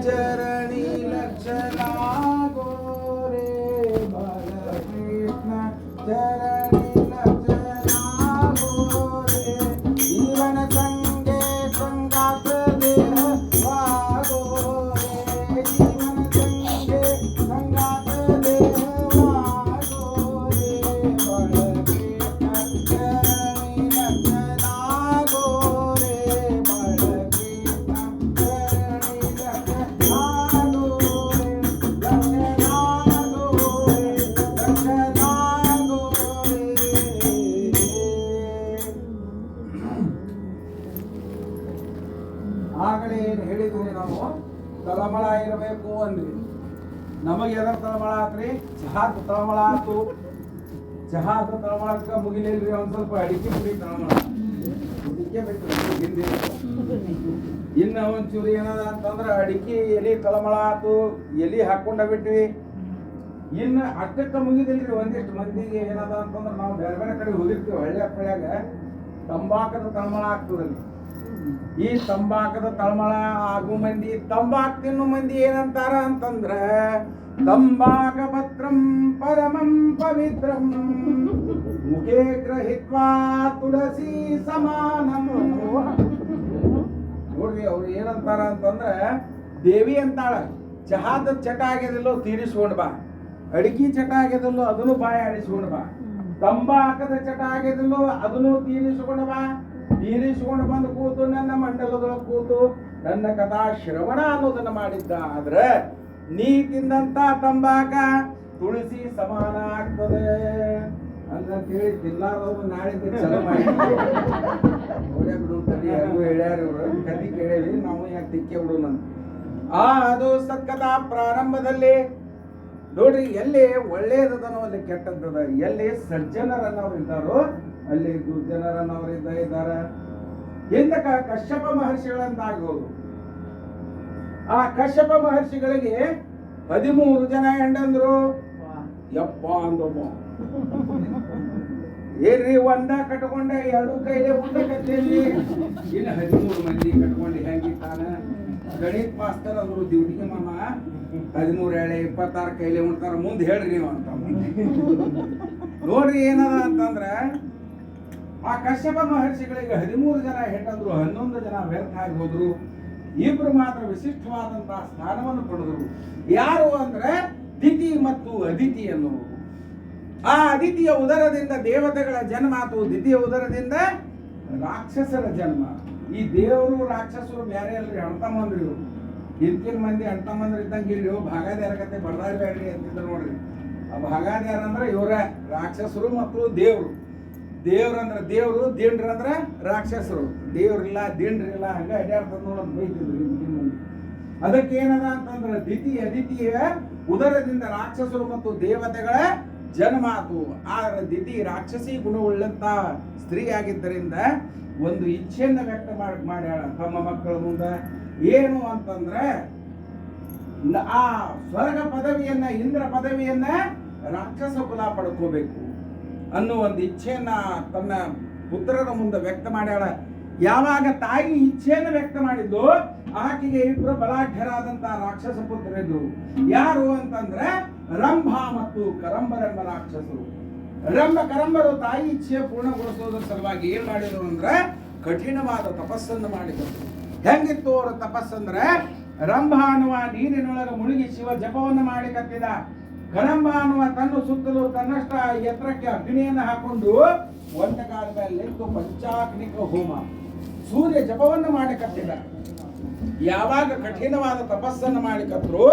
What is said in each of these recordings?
चरणी लक्षणा गोरे बालकृष्ण चरणी लक्षणा गोरे जीवन संगे संगात देह वागोरे जीवन संगे संगात देह वागोरे बालकृष्ण चरणी लक्षणा गोरे बालकृष्ण चरणी ಆಗಲೇ ಏನು ಹೇಳಿದ್ವಿ ನಾವು ತಳಮಳ ಇರಬೇಕು ಅಂದ್ವಿ. ನಮಗೆ ಎದರ ತಳಮಳ ಆತ್ರಿ? ಚಹಾದ ತಳಮಳ ಆತು. ಚಹಾದ ತಳಮಳಕ್ಕೆ ಮುಗಿಲಿಲ್ರಿ ಒಂದ್ ಸ್ವಲ್ಪ ಅಡಿಕೆ ಪುಡಿ ತಳಮಳ ಅಡಿಕೆ ಬೇಕು ಹಿಂದೆ. ಇನ್ನ ಒಂಚೂರು ಏನದ ಅಂತಂದ್ರ ಅಡಿಕೆ ಎಲಿ ತಳಮಳ ಆತು, ಎಲಿ ಹಾಕೊಂಡ ಬಿಟ್ವಿ. ಇನ್ನ ಅಕ್ಕಕ್ಕ ಮುಗಿದಿಲ್ರಿ ಒಂದಿಷ್ಟು ಮಂದಿಗೆ ಏನದ ಅಂತಂದ್ರ ನಾವು ಬೇರೆ ಬೇರೆ ಕಡೆ ಹೋಗಿರ್ತೀವಿ. ಹಳ್ಳಿ ಹಳ್ಳ್ಯಾಗ ತಂಬಾಕದ ತಳಮಳ ಆಗ್ತದಲ್ಲಿ. ಈ ತಂಬಾಕದ ತಳಮಳ ಆಗು ಮಂದಿ, ತಂಬಾಕ್ ತಿನ್ನು ಮಂದಿ ಏನಂತಾರ ಅಂತಂದ್ರ ತಂಬಾಕ ಪತ್ರಂ ಪರಮಂ ಪವಿತ್ರಂ ಮುಖೇ ಗ್ರಹಿತ್ವಾ ತುಳಸಿ ಸಮಾನಂ. ನೋಡ್ರಿ ಅವ್ರು ಏನಂತಾರ ಅಂತಂದ್ರ ದೇವಿ ಅಂತಾಳ ಚಹಾದ ಚಟ ಆಗ್ಯದಿಲ್ಲೋ ತೀರಿಸ್ಕೊಂಡ್ ಬಾ, ಅಡಿಕೆ ಚಟ ಆಗ್ಯದಿಲ್ಲೋ ಅದನ್ನು ಬಾಯಿ ಆಡಿಸ್ಕೊಂಡ್ ಬಾ, ತಂಬಾಕದ ಚಟ ಆಗ್ಯದಿಲ್ಲೋ ಅದನ್ನು ತೀರಿಸ್ಕೊಂಡ್ ಬಾ. ತೀರಿಸಿಕೊಂಡು ಬಂದು ಕೂತು ನನ್ನ ಮಂಡಲದೊಳಗೆ ಕೂತು ನನ್ನ ಕಥಾ ಶ್ರವಣ ಅನ್ನೋದನ್ನ ಮಾಡಿದ್ದ ಆದ್ರೆ ನೀ ತಿಂದಂತ ತಂಬಾಕ ತುಳಸಿ ಸಮಾನ ಆಗ್ತದೆ ಅಂತೇಳಿ ತಿನ್ನಾರದವ್ರು ನಾಳಿಂದ ಚಲೋ ಮಾಡಿ ಬಿಡು ತಡಿ ಹೇಳ್ಯಾರ ಇವ್ರು ಕತಿ ಕೇಳೇವಿ ನಾವು ಯಾಕೆ ತಿಕ್ಕೆ ಬಿಡೋಣ. ಅದು ಸತ್ಕಥಾ ಪ್ರಾರಂಭದಲ್ಲಿ ನೋಡ್ರಿ ಎಲ್ಲಿ ಒಳ್ಳೇದದನೋ ಅಲ್ಲಿ ಕೆಟ್ಟದ್ದದ, ಎಲ್ಲಿ ಸಜ್ಜನರನ್ನವ್ರು ಇದ್ದಾರೋ ಅಲ್ಲಿ ದುರ್ಜನರನ್ನವ್ರು ಇದ್ದಾರೆ. ಹಿಂದಕ ಕಶ್ಯಪ ಮಹರ್ಷಿಗಳಂತಾಗೋದು. ಆ ಕಶ್ಯಪ ಮಹರ್ಷಿಗಳಿಗೆ 13 ಜನ ಹೆಂಡಂದ್ರು. ಯಪ್ಪ ಅಂದೊಬ್ಬ ಏನ್ರಿ ಒಂದ ಕಟ್ಕೊಂಡ 2 ಕೈಲೇ ಉಂಡಕತ್ತೇವಿ, ಇನ್ನು 13 ಮಂದಿ ಕಟ್ಕೊಂಡು ಹೆಂಗಿತ್ತಾನ? ಗಣಿತ ಮಾಸ್ತರ್ ಅಂದ್ರು ದ್ಯೂಟಿಗೆ ಮಾಮ 13 ಎಳೆ 26 ಕೈಲೇ ಉಣ್ತಾರ, ಮುಂದೆ ಹೇಳ್ರಿ ನೀವು ಅಂತ. ನೋಡ್ರಿ ಏನದ ಅಂತಂದ್ರ ಆ ಕಶ್ಯಪ ಮಹರ್ಷಿಗಳಿಗೆ 13 ಜನ ಹೆಂಡಂದ್ರು, 11 ಜನ ವ್ಯರ್ಥ ಆಗಿ ಹೋದ್ರು. 2 ಮಾತ್ರ ವಿಶಿಷ್ಟವಾದಂತಹ ಸ್ಥಾನವನ್ನು ಪಡೆದರು. ಯಾರು ಅಂದ್ರೆ ದಿತಿ ಮತ್ತು ಅದಿತಿ ಎನ್ನುವರು. ಆ ಅದಿತಿಯ ಉದರದಿಂದ ದೇವತೆಗಳ ಜನ್ಮ ಆತು, ದಿತಿಯ ಉದರದಿಂದ ರಾಕ್ಷಸರ ಜನ್ಮ. ಈ ದೇವರು ರಾಕ್ಷಸರು ಬೇರೆ ಅಲ್ರಿ, ಅಣ್ತಮ್ಮಂದ್ರಿ ಇವರು. ಹಿಂದಿನ ಮಂದಿ ಅಣ್ತಮ್ಮಂದ್ರ ಇದ್ದಂಗೆ ಇಲ್ಲಿ ಭಾಗಾದ್ಯಾರ ಕತೆ ಬರ್ದಾಡ್ಬೇಡ್ರಿ ಅಂತಿದ್ರು ನೋಡ್ರಿ. ಆ ಭಾಗಾದ್ಯಾರ ಅಂದ್ರೆ ಇವರ ರಾಕ್ಷಸರು ಮತ್ತು ದೇವರು. ದೇವ್ರಂದ್ರ ದೇವ್ರು, ದಿಂಡ್ರಂದ್ರ ರಾಕ್ಷಸರು. ದೇವ್ರಿಲ್ಲ ದಿಂಡ್ರಿಲ್ಲ ಹಂಗ ಅಡ್ಯಾಡ್ತದ ನೋಡೋದು ಬೈತಿದ್ರು ಹಿಂದಿನ ಮಂದಿ. ಅದಕ್ಕೆ ಏನದ ಅಂತಂದ್ರ ದಿತಿ ಅದಿತಿಯ ಉದರದಿಂದ ರಾಕ್ಷಸರು ಮತ್ತು ದೇವತೆಗಳ ಜನ್ಮ ಆತು. ಆದ್ರೆ ದಿತಿ ರಾಕ್ಷಸಿ ಗುಣವುಳ್ಳಂತ ಸ್ತ್ರೀ ಆಗಿದ್ದರಿಂದ ಒಂದು ಇಚ್ಛೆಯನ್ನ ವ್ಯಕ್ತ ಮಾಡ್ಯಾಳ ತಮ್ಮ ಮಕ್ಕಳ ಮುಂದೆ. ಏನು ಅಂತಂದ್ರೆ ಆ ಸ್ವರ್ಗ ಪದವಿಯನ್ನ, ಇಂದ್ರ ಪದವಿಯನ್ನ ರಾಕ್ಷಸ ಕುಲ ಪಡ್ಕೋಬೇಕು ಅನ್ನೋ ಒಂದು ಇಚ್ಛೆಯನ್ನ ತನ್ನ ಪುತ್ರರ ಮುಂದೆ ವ್ಯಕ್ತ ಮಾಡ್ಯಾಳ. ಯಾವಾಗ ತಾಯಿ ಇಚ್ಛೆಯನ್ನು ವ್ಯಕ್ತ ಮಾಡಿದ್ದು ಆಕೆಗೆ 2 ಬಲಾಢ್ಯರಾದಂತಹ ರಾಕ್ಷಸ ಪುತ್ರರಿದ್ರು. ಯಾರು ಅಂತಂದ್ರೆ ರಂಭ ಮತ್ತು ಕರಂಬರೆಂಬ ರಾಕ್ಷಸರು. ಕರಂಬರು ತಾಯಿ ಇಚ್ಛೆ ಪೂರ್ಣಗೊಳಿಸೋದ್ರ ಸಲುವಾಗಿ ಏನ್ ಮಾಡಿದ್ರು ಅಂದ್ರೆ ಕಠಿಣವಾದ ತಪಸ್ಸನ್ನು ಮಾಡಿದರು. ಹೆಂಗಿತ್ತು ಅವರ ತಪಸ್ಸಂದ್ರೆ ರಂಭ ಅನ್ನುವ ನೀರಿನೊಳಗೆ ಮುಳುಗಿ ಶಿವ ಜಪವನ್ನು ಮಾಡಿ ಕತ್ತಿದ. ಕರಂಬ ಅನ್ನುವ ತನ್ನ ಸುತ್ತಲೂ ತನ್ನಷ್ಟ ಎತ್ತರಕ್ಕೆ ಅಗ್ನಿಯನ್ನು ಹಾಕೊಂಡು ಒಂದ ಕಾಲ ಮೇಲೆ ನಿಂತು ಪಂಚಾಗ್ನಿಕ ಹೋಮ ಸೂರ್ಯ ಜಪವನ್ನು ಮಾಡಿ ಕತ್ತಿದ. ಯಾವಾಗ ಕಠಿಣವಾದ ತಪಸ್ಸನ್ನು ಮಾಡಿ ಕತ್ತರು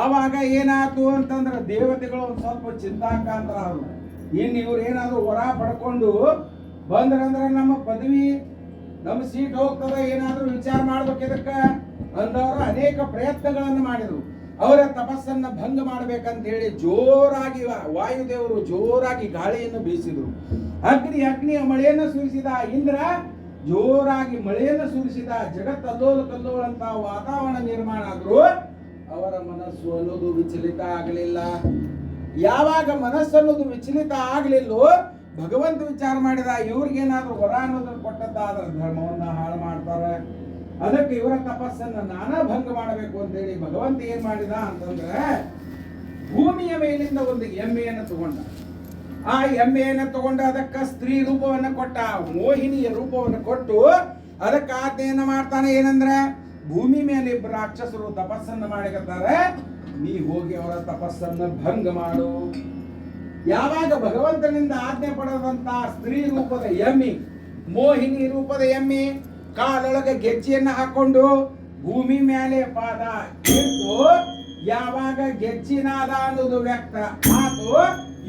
ಆವಾಗ ಏನಾಯ್ತು ಅಂತಂದ್ರೆ ದೇವತೆಗಳು ಒಂದು ಸ್ವಲ್ಪ ಚಿಂತಾಕಾಂತರ ಆದ್ರು. ಇನ್ನು ಇವ್ರು ಏನಾದ್ರು ವರ ಪಡ್ಕೊಂಡು ಬಂದ್ರಂದ್ರೆ ನಮ್ಮ ಪದವಿ ನಮ್ಮ ಸೀಟ್ ಹೋಗ್ತದ, ಏನಾದ್ರೂ ವಿಚಾರ ಮಾಡ್ಬೇಕು ಇದಕ್ಕೆ ಅಂದವರು ಅನೇಕ ಪ್ರಯತ್ನಗಳನ್ನು ಮಾಡಿದ್ರು. ಅವರ ತಪಸ್ಸನ್ನ ಭಂಗ ಮಾಡ್ಬೇಕಂತ ಹೇಳಿ ಜೋರಾಗಿ ವಾಯುದೇವರು ಜೋರಾಗಿ ಗಾಳಿಯನ್ನು ಬೀಸಿದ್ರು. ಅಗ್ನಿಯ ಮಳೆಯನ್ನು ಸುರಿಸಿದ. ಇಂದ್ರ ಜೋರಾಗಿ ಮಳೆಯನ್ನು ಸುರಿಸಿದ. ಜಗತ್ ಅಲ್ಲೋಲ ಕಲ್ಲೋಳಂತ ವಾತಾವರಣ ನಿರ್ಮಾಣ ಆದ್ರು. ಅವರ ಮನಸ್ಸು ಅನ್ನೋದು ವಿಚಲಿತ ಆಗಲಿಲ್ಲ. ಯಾವಾಗ ಮನಸ್ಸು ಅನ್ನೋದು ವಿಚಲಿತ ಆಗಲಿಲ್ಲೋ ಭಗವಂತ ವಿಚಾರ ಮಾಡಿದ, ಇವ್ರಿಗೇನಾದ್ರೂ ವರ ಅನ್ನೋದನ್ನು ಕೊಟ್ಟದ್ದಾದ್ರೆ ಧರ್ಮವನ್ನ ಹಾಳು ಮಾಡ್ತಾರೆ, ಅದಕ್ಕೆ ಇವರ ತಪಸ್ಸನ್ನ ನಾನಾ ಭಂಗ ಮಾಡಬೇಕು ಅಂತೇಳಿ ಭಗವಂತ ಏನ್ ಮಾಡಿದ ಅಂತಂದ್ರೆ ಭೂಮಿಯ ಮೇಲಿಂದ ಒಂದು ಎಮ್ಮೆಯನ್ನು ತಗೊಂಡ. ಆ ಎಮ್ಮೆಯನ್ನು ತಗೊಂಡು ಅದಕ್ಕೆ ಸ್ತ್ರೀ ರೂಪವನ್ನು ಕೊಟ್ಟ, ಮೋಹಿನಿಯ ರೂಪವನ್ನು ಕೊಟ್ಟು ಅದಕ್ಕೆ ಆಜ್ಞೆಯನ್ನ ಮಾಡ್ತಾನೆ. ಏನಂದ್ರೆ ಭೂಮಿ ಮೇಲೆ ಇಬ್ಬರು ರಾಕ್ಷಸರು ತಪಸ್ಸನ್ನು ಮಾಡಿಕತ್ತಾರೆ, ನೀ ಹೋಗಿ ಅವರ ತಪಸ್ಸನ್ನು ಭಂಗ ಮಾಡು. ಯಾವಾಗ ಭಗವಂತನಿಂದ ಆಜ್ಞೆ ಪಡೆದಂತ ಸ್ತ್ರೀ ರೂಪದ ಎಮ್ಮಿ, ಮೋಹಿನಿ ರೂಪದ ಎಮ್ಮಿ ಕಾಲೊಳಗೆ ಗೆಜ್ಜೆಯನ್ನ ಹಾಕೊಂಡು ಭೂಮಿ ಮೇಲೆ ಪಾದ ಇಟ್ಟು ಯಾವಾಗ ಗೆಜ್ಜಿನಾದ ಅನ್ನೋದು ವ್ಯಕ್ತ ಆತು,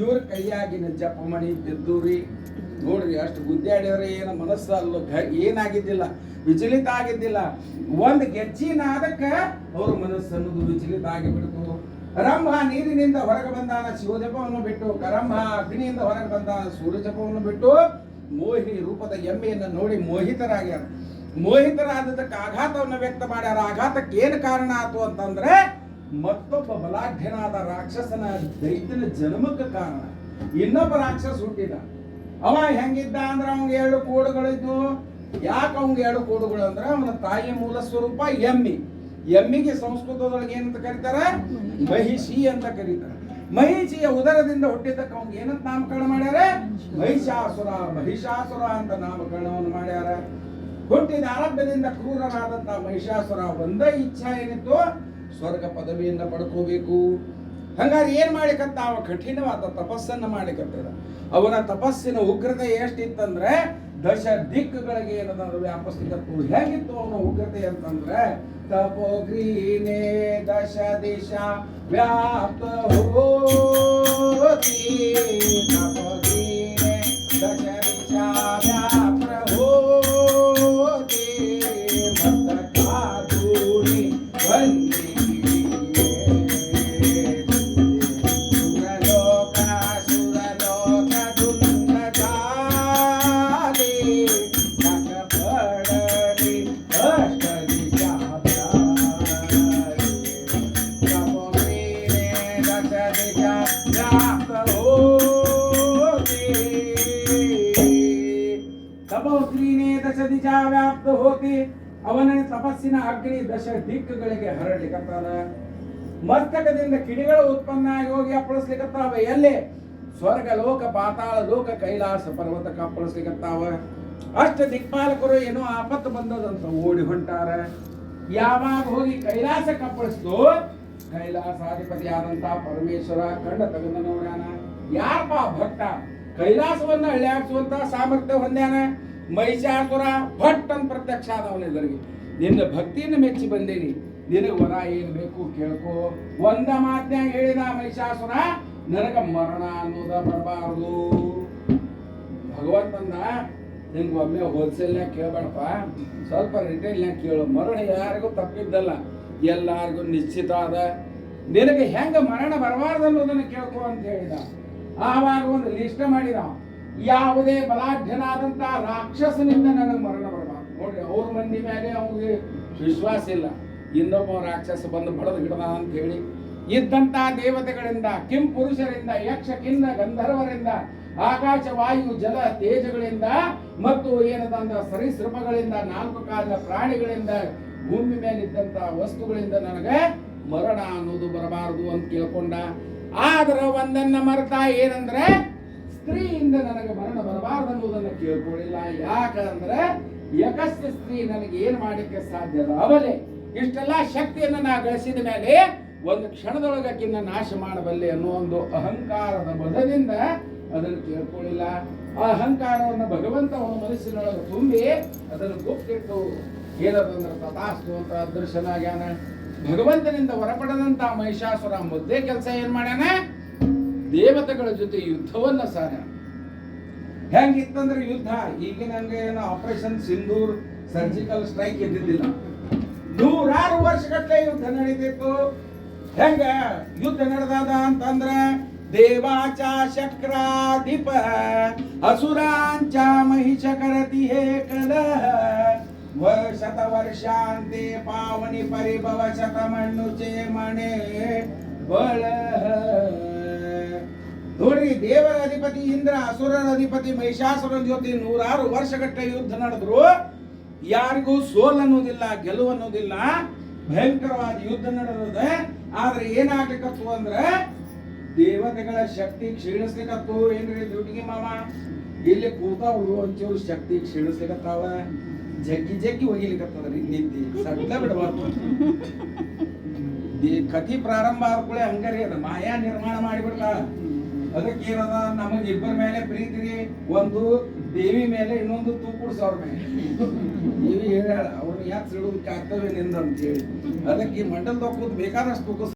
ಇವ್ರ ಕೈಯಾಗಿನ ಜಪಮಣಿ ಬಿದ್ದೂರಿ. ನೋಡ್ರಿ ಅಷ್ಟು ಗುದ್ದಾಡಿದ್ರೆ ಏನು ಮನಸ್ಸಲ್ಲ ಏನಾಗಿದ್ದಿಲ್ಲ, ವಿಚಲಿತ ಆಗಿದ್ದಿಲ್ಲ. ಒಂದು ಗೆಜ್ಜಿನಾದಕ್ಕೆ ಅವ್ರ ಮನಸ್ಸನ್ನೋದು ವಿಚಲಿತ ಆಗಿಬಿಡ್ತು. ರಂಭ ನೀರಿನಿಂದ ಹೊರಗೆ ಬಂದಾನ ಶಿವಜಪವನ್ನು ಬಿಟ್ಟು, ಕರಂಭ ಅಗ್ನಿಯಿಂದ ಹೊರಗೆ ಬಂದಾನ ಸೂರ್ಯಜಪವನ್ನು ಬಿಟ್ಟು ಮೋಹಿನಿ ರೂಪದ ಎಮ್ಮೆಯನ್ನು ನೋಡಿ ಮೋಹಿತರಾಗ್ಯಾರ. ಮೋಹಿತರಾದದಕ್ಕೆ ಆಘಾತವನ್ನು ವ್ಯಕ್ತ ಮಾಡ್ಯಾರ. ಆಘಾತಕ್ಕೆ ಏನು ಕಾರಣ ಆಯ್ತು ಅಂತಂದ್ರೆ ಮತ್ತೊಬ್ಬ ಬಲಾಢ್ಯನಾದ ರಾಕ್ಷಸನ ದೈತ್ಯನ ಜನ್ಮಕ್ಕೆ ಕಾರಣ. ಇನ್ನೊಬ್ಬ ರಾಕ್ಷಸ ಹುಟ್ಟಿದ. ಅವ ಹೆಂಗಿದ್ದ ಅಂದ್ರೆ ಅವಂಗೆ 2 ಕೋಡುಗಳಿದ್ದು. ಯಾಕೆ ಅವಂಗೆ 2 ಕೋಡುಗಳು ಅಂದ್ರೆ ಅವನ ತಾಯಿಯ ಮೂಲ ಸ್ವರೂಪ ಎಮ್ಮಿ. ಎಮ್ಮಿಗೆ ಸಂಸ್ಕೃತದೊಳಗೆ ಏನಂತ ಕರೀತಾರೆ, ಮಹಿಷಿ ಅಂತ ಕರೀತಾರೆ. ಮಹಿಷಿಯ ಉದರದಿಂದ ಹುಟ್ಟಿದ್ದಕ್ಕೆ ಅವ್ನಿಗೆ ಏನಂತ ನಾಮಕರಣ ಮಾಡ್ಯಾರ, ಮಹಿಷಾಸುರ ಅಂತ ನಾಮಕರಣವನ್ನು ಮಾಡ್ಯಾರ. ಹುಟ್ಟಿದ ಆರಂಭದಿಂದ ಕ್ರೂರನಾದಂತ ಮಹಿಷಾಸುರ ಒಂದ ಇಚ್ಛಾ ಏನಿತ್ತು, ಸ್ವರ್ಗ ಪದವಿಯನ್ನ ಪಡ್ಕೋಬೇಕು. ಹಂಗಾರೆ ಏನ್ ಮಾಡಿಕತ್ತ, ಅವ ಕಠಿಣವಾದ ತಪಸ್ಸನ್ನ ಮಾಡಿಕತ್ತದ. ಅವನ ತಪಸ್ಸಿನ ಉಗ್ರತೆ ಎಷ್ಟಿತ್ತಂದ್ರೆ 10 ದಿಕ್ಕುಗಳಿಗೆ ಏನದ ವ್ಯಾಪಿಸ್ಲಿಕ್ಕತ್ತು. ಹೇಗಿತ್ತು ಅವನ ಉಗ್ರತೆ ಅಂತಂದ್ರೆ ತಪೋಗ್ರೀನೇ 10 ದಿಶಾ ವ್ಯಾಪ್ತ ಹೋತಿ, ತಪೋಗ್ರೀನೇ 10 ದಿಶಾ ವ್ಯಾಪ್ತ ಹೋತಿ, ಮಸ್ತಕಾಧೂಳಿ ವಂದಿ ವ್ಯಾಪ್ತ ಹೋತಿ. ಅವನ ತಪಸ್ಸಿನ ಅಗ್ನಿ 10 ದಿಕ್ಕುಗಳಿಗೆ ಹರಡ್ಲಿಕ್ಕತ್ತಾನ. ಮಸ್ತಕದಿಂದ ಕಿಡಿಗಳು ಉತ್ಪನ್ನ ಆಗಿ ಹೋಗಿ ಅಪ್ಪಳಿಸ್ಲಿಕ್ಕತ್ತಾವ. ಎಲ್ಲಿ? ಸ್ವರ್ಗ ಲೋಕ, ಪಾತಾಳ ಲೋಕ, ಕೈಲಾಸ ಪರ್ವತಕ್ಕೆ ಅಪ್ಪಳಿಸ್ಲಿಕ್ಕತ್ತಾವ. ಅಷ್ಟ ದಿಕ್ಪಾಲಕರು ಏನೋ ಆಪತ್ತು ಬಂದದಂತ ಓಡಿ ಹೊಂಟಾರ. ಯಾವಾಗ ಹೋಗಿ ಕೈಲಾಸಕ್ಕೆ ಅಪ್ಪಳಿಸ್ತು, ಕೈಲಾಸಾಧಿಪತಿಯಾದಂತ ಪರಮೇಶ್ವರ ಕಂಡ ತಗದ ನೋಡ್ಯಾನ. ಯಾರಪ್ಪ ಭಕ್ತ ಕೈಲಾಸವನ್ನ ಅಳ್ಯಾಡಿಸುವಂತ ಸಾಮರ್ಥ್ಯ ಹೊಂದ್ಯಾನ. ಮಹಿಷಾಸುರ ಭಟ್ ಅಂತ ಪ್ರತ್ಯಕ್ಷ ಆದವನೆಲ್ಲರಿಗೆ, ನಿನ್ನ ಭಕ್ತಿಯನ್ನು ಮೆಚ್ಚಿ ಬಂದೇನಿ, ನಿನಗೆ ವರ ಏನ್ ಬೇಕು ಕೇಳ್ಕೋ. ಒಂದ ಮಾತ್ನ್ಯಾಗ ಹೇಳಿದ ಮಹಿಷಾಸುರ, ನನಗ ಮರಣ ಅನ್ನೋದ ಬರಬಾರದು. ಭಗವಂತನ ನಿಂಗೆ ಒಮ್ಮೆ ಹೋಲ್ಸೇಲ್ನ್ಯಾಗ ಕೇಳಬೇಡಪ್ಪ, ಸ್ವಲ್ಪ ರಿಟೇಲ್ನ್ಯಾಗ ಕೇಳು. ಮರಣ ಯಾರಿಗೂ ತಪ್ಪಿದ್ದಲ್ಲ, ಎಲ್ಲಾರಿಗೂ ನಿಶ್ಚಿತ ಅದ. ನಿನಗೆ ಹೆಂಗ ಮರಣ ಬರಬಾರ್ದು ಅನ್ನೋದನ್ನ ಕೇಳ್ಕೊ ಅಂತ ಹೇಳಿದ. ಆವಾಗ ಒಂದು ಲಿಸ್ಟ್ ಮಾಡಿದ, ಯಾವುದೇ ಬಲಾಢ್ಯನಾದಂತ ರಾಕ್ಷಸನಿಂದ ನನಗೆ ಮರಣ ಬರಬಾರ್ದು. ನೋಡ್ರಿ, ಅವ್ರ ಮಂದಿ ಮೇಲೆ ಅವ್ರಿಗೆ ವಿಶ್ವಾಸ ಇಲ್ಲ, ಇನ್ನೊಬ್ಬ ರಾಕ್ಷಸ ಬಂದು ಬಡದು ಹಿಡದ ಅಂತ ಹೇಳಿ ಇದ್ದಂತ ದೇವತೆಗಳಿಂದ, ಕಿಂ ಪುರುಷರಿಂದ, ಯಕ್ಷ ಕಿನ್ನ ಗಂಧರ್ವರಿಂದ, ಆಕಾಶ ವಾಯು ಜಲ ತೇಜಗಳಿಂದ ಮತ್ತು ಏನದಂತ ಸರೀಸೃಪಗಳಿಂದ, 4 ಕಾಲಿನ ಪ್ರಾಣಿಗಳಿಂದ, ಭೂಮಿ ಮೇಲಿದ್ದಂತ ವಸ್ತುಗಳಿಂದ ನನಗೆ ಮರಣ ಅನ್ನೋದು ಬರಬಾರದು ಅಂತ ಕೇಳ್ಕೊಂಡ. ಆದ್ರ ಒಂದನ್ನ ಮರೆತ, ಏನಂದ್ರೆ ಸ್ತ್ರೀಯಿಂದ ನನಗೆ ಮರಣ ಬರಬಾರದು ಅನ್ನೋದನ್ನ ಕೇಳ್ಕೊಳ್ಳಿಲ್ಲ. ಯಾಕಂದ್ರೆ ಯಕಸ್ಯ ಸ್ತ್ರೀ ನನಗೆ ಏನ್ ಮಾಡಲಿಕ್ಕೆ ಸಾಧ್ಯದ ಅವಲೇ. ಇಷ್ಟೆಲ್ಲ ಶಕ್ತಿಯನ್ನು ನಾ ಗಳಿಸಿದ ಮೇಲೆ ಒಂದು ಕ್ಷಣದೊಳಗಕ್ಕಿನ್ನ ನಾಶ ಮಾಡಬಲ್ಲೆ ಅನ್ನೋ ಒಂದು ಅಹಂಕಾರದ ಬಲದಿಂದ ಅದನ್ನು ಕೇಳ್ಕೊಳ್ಳಿಲ್ಲ. ಆ ಅಹಂಕಾರವನ್ನು ಭಗವಂತ ಅವನ ಮನಸ್ಸಿನೊಳಗೆ ತುಂಬಿ ಅದನ್ನು ಗುಪ್ತಿಟ್ಟು ಏನದಂದ್ರೆ ತಥಾಸ್ತು ಅಂತ ಅದೃಶ್ಯನಾಗ್ಯಾನ. ಭಗವಂತನಿಂದ ಹೊರಪಡದಂತ ಮಹಿಷಾಸುರ ಮುದ್ದೆ ಕೆಲಸ ಏನ್ ಮಾಡ್ಯಾನ, ದೇವತೆಗಳ ಜೊತೆ ಯುದ್ಧವನ್ನ ಸಾರ. ಹೆಂಗಿತ್ತಂದ್ರೆ ಯುದ್ಧ ಈಗಿನ ಹಂಗೆ ಏನೋ ಆಪರೇಷನ್ ಸಿಂಧೂರ್ ಸರ್ಜಿಕಲ್ ಸ್ಟ್ರೈಕ್ ಇದ್ದಿದ್ದಿಲ್ಲ. 100 ವರ್ಷಗಟ್ಟಲೆ ಯುದ್ಧ ನಡೀತಿತ್ತು. ಹೆಂಗ ಯುದ್ಧ ನಡೆದಾದ ಅಂತಂದ್ರ ದೇವಾಚ ಶಕ್ರಾಧಿಪ ಅಸುರಾಂಚ ಮಹಿಷ ಕರತಿ ಹೇ ಕಲಹ ಶತವರ್ಷಾಂತೆ ಪಾವನಿ ಪರಿಭವ ಶತಮಣ್ಣು ಚೇಮಣೆ ಬಳ. ನೋಡ್ರಿ, ದೇವರ ಅಧಿಪತಿ ಇಂದ್ರ, ಅಸುರರ ಅಧಿಪತಿ ಮಹಿಷಾಸುರನ ಜೊತೆ 100 ವರ್ಷಗಟ್ಟಲೆ ಯುದ್ಧ ನಡೆದ್ರು. ಯಾರಿಗೂ ಸೋಲ್ ಅನ್ನೋದಿಲ್ಲ, ಗೆಲುವು ಅನ್ನೋದಿಲ್ಲ. ಭಯಂಕರವಾದ ಯುದ್ಧ ನಡೆದಿದೆ. ಆದ್ರೆ ಏನಾಗ್ಲಿಕ್ಕತ್ತು ಅಂದ್ರೆ ದೇವತೆಗಳ ಶಕ್ತಿ ಕ್ಷೀಣಿಸ್ಲಿಕ್ಕತ್ತು. ಏನ್ರಿ ದುಡ್ಡಿಗೆ ಮಾಮ ಇಲ್ಲಿ ಕೂತಾವು ಒಂಚೂರು ಶಕ್ತಿ ಕ್ಷೀಣಿಸ್ಲಿಕ್ಕತ್ತಾವ, ಜಗ್ಗಿ ಜಗ್ಗಿ ಒಗಿಲಿಕ್ಕತ್ತದ್ರಿ ನಿಂತಿ ಸಡ್ಲ ಬಿಡಬಾರ್ದು. ಕಥಿ ಪ್ರಾರಂಭ ಆದ್ಕೂಳೆ ಹಂಗಾರಿ ಅದ ಮಾಯಾ ನಿರ್ಮಾಣ ಮಾಡಿಬಿಡ್ತಾಳ. ಅದಕ್ಕೆ ಏನದ, ನಮಗ್ ಇಬ್ಬರ ಮೇಲೆ ಪ್ರೀತಿ ರೀ, ಒಂದು ದೇವಿ ಮೇಲೆ, ಇನ್ನೊಂದು ತೂಕುಡ್ಸವ್ರ ಮೇಲೆ. ದೇವಿ ಹೇಳ್ಯಾಳ ಅವ್ರನ್ನ ಯಾಕೆ ಸಿಡುವುದಕ್ಕೆ ಆಗ್ತವೆ ನಿಂದ ಅಂತ ಹೇಳಿ. ಅದಕ್ಕೆ ಈ ಮಂಡಲದಾಗ ಕೂತ್ ಬೇಕಾದಷ್ಟು ತೂಕ